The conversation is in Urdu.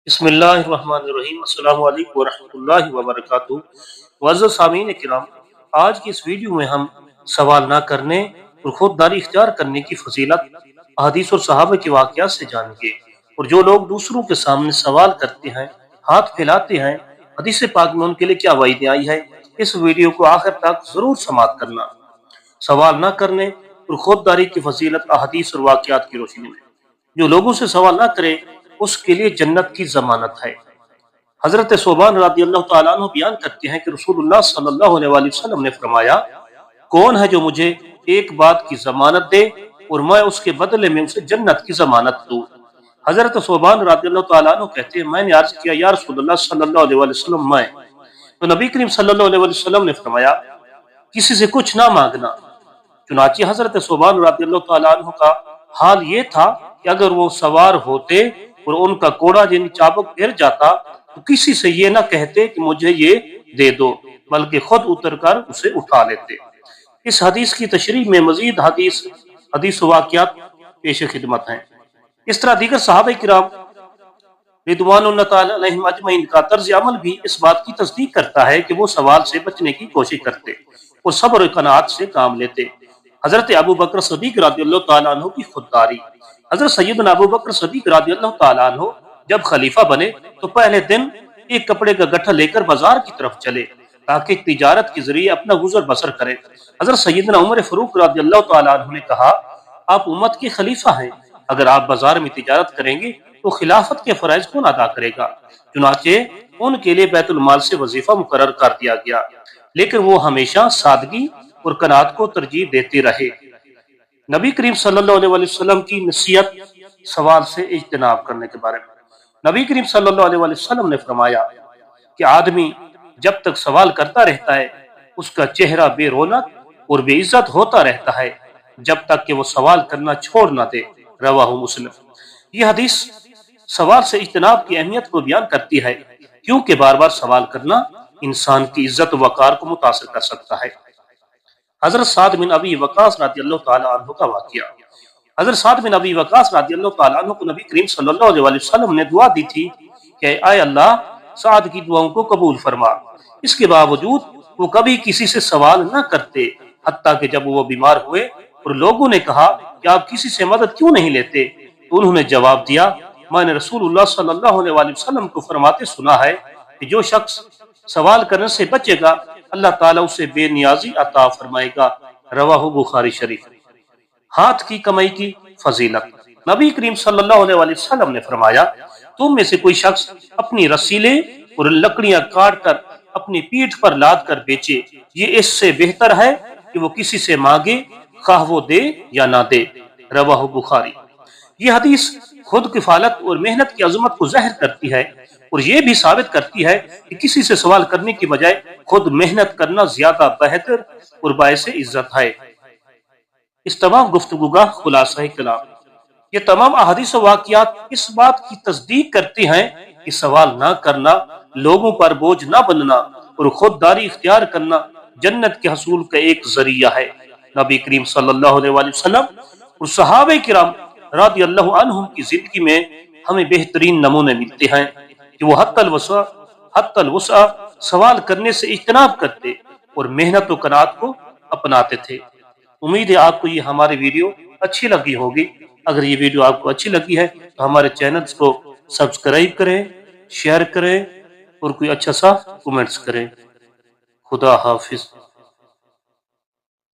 بسم اللہ الرحمن الرحیم۔ السلام علیکم ورحمۃ اللہ وبرکاتہ۔ معزز سامعین کرام، آج کی اس ویڈیو میں ہم سوال نہ کرنے اور خودداری اختیار کرنے کی فضیلت احادیث اور صحابہ کے واقعات سے جانیں گے، اور جو لوگ دوسروں کے سامنے سوال کرتے ہیں، ہاتھ پھیلاتے ہیں، حدیث پاک میں ان کے لیے کیا وعید آئی ہے۔ اس ویڈیو کو آخر تک ضرور سماعت کرنا۔ سوال نہ کرنے اور خودداری کی فضیلت احادیث اور واقعات کی روشنی میں جو لوگوں سے سوال نہ کرے اس کے لیے جنت کی ضمانت ہے۔ حضرت ثوبان رضی اللہ تعالیٰ عنہ بیان کرتے ہیں کہ رسول اللہ صلی اللہ علیہ وآلہ وسلم نے فرمایا، کون ہے جو مجھے ایک بات کی ضمانت دے اور میں اس کے بدلے میں اسے جنت کی ضمانت دوں۔ حضرت ثوبان رضی اللہ تعالیٰ عنہ کہتے ہیں، میں نے عرض کیا، یا رسول اللہ صلی اللہ علیہ وآلہ وسلم میں؟ تو نبی کریم صلی اللہ علیہ وآلہ وسلم نے فرمایا، کسی سے کچھ نہ مانگنا۔ چنانچہ حضرت ثوبان رضی اللہ تعالیٰ عنہ کا حال یہ تھا کہ اگر وہ سوار ہوتے اور ان کا کوڑا یعنی چابک گر جاتا تو کسی سے یہ نہ کہتے کہ مجھے یہ دے دو، بلکہ خود اتر کر اسے اٹھا لیتے۔ اس حدیث کی تشریح میں مزید حدیث و واقعات پیش خدمت ہیں۔ اس طرح دیگر صحابہ کرام رضوان اللہ تعالی علیہم اجمعین کا طرز عمل بھی اس بات کی تصدیق کرتا ہے کہ وہ سوال سے بچنے کی کوشش کرتے اور صبر و قناعت سے کام لیتے۔ حضرت ابو بکر صدیق رضی اللہ تعالیٰ عنہ کی خودداری۔ حضرت سیدنا ابو بکر صدیق رضی اللہ تعالیٰ عنہ جب خلیفہ بنے تو پہلے دن ایک کپڑے کا گٹھا لے کر بازار کی طرف چلے تاکہ تجارت کے ذریعے اپنا گزر بسر کرے۔ حضرت سیدنا عمر فاروق رضی اللہ تعالیٰ عنہ نے کہا، آپ امت کے خلیفہ ہیں، اگر آپ بازار میں تجارت کریں گے تو خلافت کے فرائض کون ادا کرے گا؟ چنانچہ ان کے لیے بیت المال سے وظیفہ مقرر کر دیا گیا، لیکن وہ ہمیشہ سادگی اور قناعت کو ترجیح دیتے رہے۔ نبی کریم صلی اللہ علیہ وسلم کی نصیحت سوال سے اجتناب کرنے کے بارے میں۔ نبی کریم صلی اللہ علیہ وسلم نے فرمایا کہ آدمی جب تک سوال کرتا رہتا ہے اس کا چہرہ بے رونق اور بے عزت ہوتا رہتا ہے جب تک کہ وہ سوال کرنا چھوڑ نہ دے۔ رواہ مسلم۔ یہ حدیث سوال سے اجتناب کی اہمیت کو بیان کرتی ہے کیونکہ بار بار سوال کرنا انسان کی عزت و وقار کو متاثر کر سکتا ہے۔ حضرت سعد بن ابی وقاص رضی اللہ تعالیٰ عنہ کا واقعہ۔ حضرت سعد بن ابی وقاص رضی اللہ تعالیٰ عنہ کو نبی کریم صلی اللہ علیہ وسلم نے دعا دی تھی کہ اے اللہ سعد کی دعاؤں کو قبول فرما۔ اس کے باوجود وہ کبھی کسی سے سوال نہ کرتے، حتیٰ کہ جب وہ بیمار ہوئے اور لوگوں نے کہا کہ آپ کسی سے مدد کیوں نہیں لیتے تو انہوں نے جواب دیا، میں نے رسول اللہ صلی اللہ علیہ وسلم کو فرماتے سنا ہے کہ جو شخص سوال کرنے سے بچے گا اللہ تعالیٰ اسے بے نیازی عطا فرمائے گا۔ رواہ بخاری شریف۔ ہاتھ کی کمائی کی فضیلت۔ نبی کریم صلی اللہ علیہ وسلم نے فرمایا، تم میں سے کوئی شخص اپنی رسیلیں اور لکڑیاں کاٹ کر اپنی پیٹھ پر لاد کر بیچے، یہ اس سے بہتر ہے کہ وہ کسی سے مانگے، خواہ وہ دے یا نہ دے۔ رواہ بخاری۔ یہ حدیث خود کفالت اور محنت کی عظمت کو ظاہر کرتی ہے اور یہ بھی ثابت کرتی ہے کہ کسی سے سوال کرنے کی بجائے خود محنت کرنا زیادہ بہتر اور باعث عزت ہے۔ اس تمام گفتگو کا خلاصہ کلام، یہ تمام احادیث و واقعات اس بات کی تصدیق کرتے ہیں کہ سوال نہ کرنا، لوگوں پر بوجھ نہ بننا اور خودداری اختیار کرنا جنت کے حصول کا ایک ذریعہ ہے۔ نبی کریم صلی اللہ علیہ وسلم اور صحابہ کرام رضی اللہ عنہم کی زندگی میں ہمیں بہترین نمونے ملتے ہیں کہ وہ حتی الوسع سوال کرنے سے اجتناب کرتے اور محنت و قناعت کو اپناتے تھے۔ امید ہے آپ کو یہ ہماری ویڈیو اچھی لگی ہوگی۔ اگر یہ ویڈیو آپ کو اچھی لگی ہے تو ہمارے چینلز کو سبسکرائب کریں، شیئر کریں اور کوئی اچھا سا کومنٹس کریں۔ خدا حافظ۔